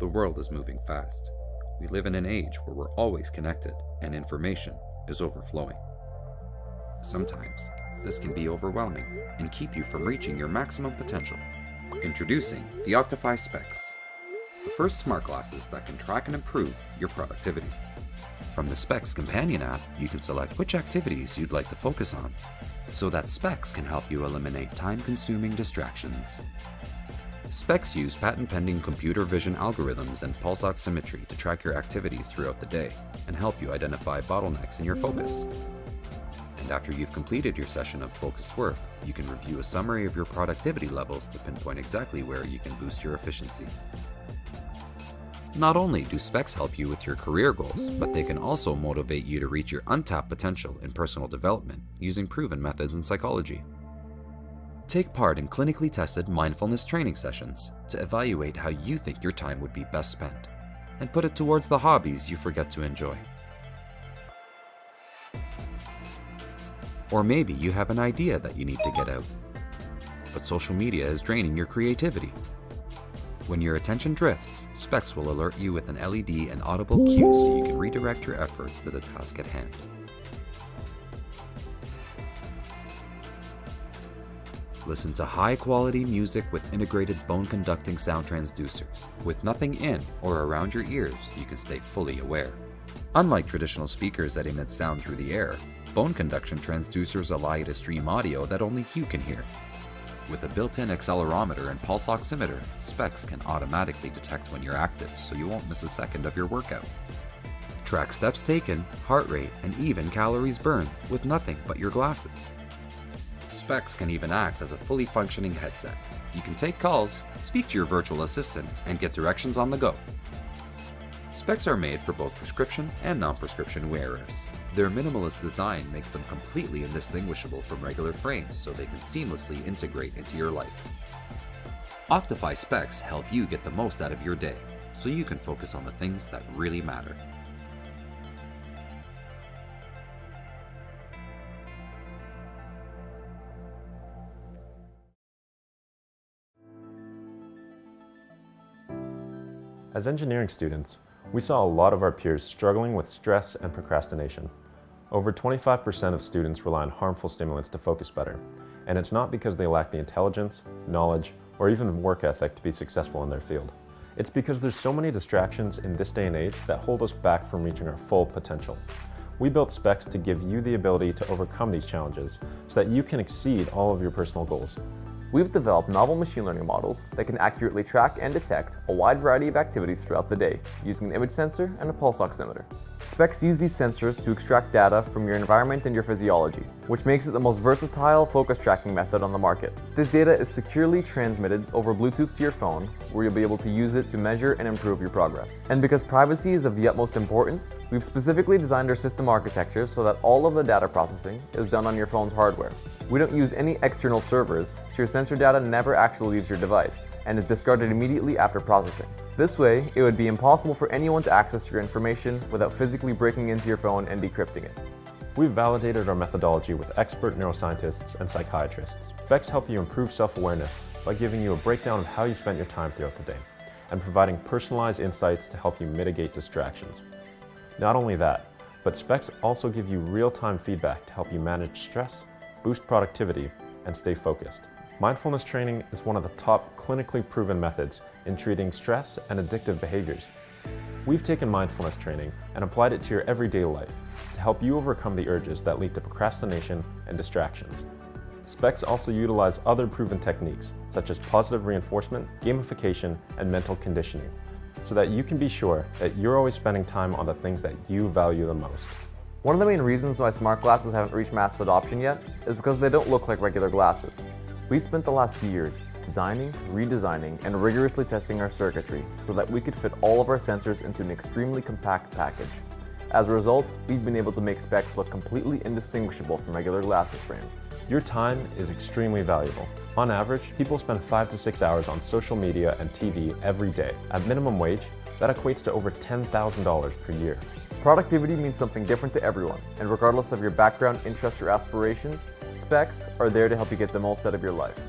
The world is moving fast. We live in an age where we're always connected and information is overflowing. Sometimes, this can be overwhelming and keep you from reaching your maximum potential. Introducing the Auctify Specs, the first smart glasses that can track and improve your productivity. From the Specs companion app, you can select which activities you'd like to focus on, so that Specs can help you eliminate time-consuming distractions. Specs use patent-pending computer vision algorithms and pulse oximetry to track your activities throughout the day and help you identify bottlenecks in your focus. And after you've completed your session of focused work, you can review a summary of your productivity levels to pinpoint exactly where you can boost your efficiency. Not only do Specs help you with your career goals, but they can also motivate you to reach your untapped potential in personal development using proven methods in psychology. Take part in clinically tested mindfulness training sessions to evaluate how you think your time would be best spent, and put it towards the hobbies you forget to enjoy. Or maybe you have an idea that you need to get out, but social media is draining your creativity. When your attention drifts, Specs will alert you with an LED and audible cue so you can redirect your efforts to the task at hand. Listen to high-quality music with integrated bone-conducting sound transducers. With nothing in or around your ears, you can stay fully aware. Unlike traditional speakers that emit sound through the air, bone conduction transducers allow you to stream audio that only you can hear. With a built-in accelerometer and pulse oximeter, Specs can automatically detect when you're active so you won't miss a second of your workout. Track steps taken, heart rate, and even calories burned with nothing but your glasses. Specs can even act as a fully functioning headset. You can take calls, speak to your virtual assistant, and get directions on the go. Specs are made for both prescription and non-prescription wearers. Their minimalist design makes them completely indistinguishable from regular frames so they can seamlessly integrate into your life. Auctify Specs help you get the most out of your day so you can focus on the things that really matter. As engineering students, we saw a lot of our peers struggling with stress and procrastination. Over 25% of students rely on harmful stimulants to focus better, and it's not because they lack the intelligence, knowledge, or even work ethic to be successful in their field. It's because there's so many distractions in this day and age that hold us back from reaching our full potential. We built Specs to give you the ability to overcome these challenges so that you can exceed all of your personal goals. We've developed novel machine learning models that can accurately track and detect a wide variety of activities throughout the day using an image sensor and a pulse oximeter. Specs use these sensors to extract data from your environment and your physiology, which makes it the most versatile focus tracking method on the market. This data is securely transmitted over Bluetooth to your phone, where you'll be able to use it to measure and improve your progress. And because privacy is of the utmost importance, we've specifically designed our system architecture so that all of the data processing is done on your phone's hardware. We don't use any external servers, so your sensor data never actually leaves your device and is discarded immediately after processing. This way, it would be impossible for anyone to access your information without physically breaking into your phone and decrypting it. We've validated our methodology with expert neuroscientists and psychiatrists. Specs help you improve self-awareness by giving you a breakdown of how you spent your time throughout the day and providing personalized insights to help you mitigate distractions. Not only that, but Specs also give you real-time feedback to help you manage stress, boost productivity, and stay focused. Mindfulness training is one of the top clinically proven methods in treating stress and addictive behaviors. We've taken mindfulness training and applied it to your everyday life to help you overcome the urges that lead to procrastination and distractions. Specs also utilize other proven techniques such as positive reinforcement, gamification, and mental conditioning so that you can be sure that you're always spending time on the things that you value the most. One of the main reasons why smart glasses haven't reached mass adoption yet is because they don't look like regular glasses. We spent the last year designing, redesigning, and rigorously testing our circuitry so that we could fit all of our sensors into an extremely compact package. As a result, we've been able to make Specs look completely indistinguishable from regular glasses frames. Your time is extremely valuable. On average, people spend 5 to 6 hours on social media and TV every day. At minimum wage, that equates to over $10,000 per year. Productivity means something different to everyone, and regardless of your background, interests, or aspirations, Specs are there to help you get the most out of your life.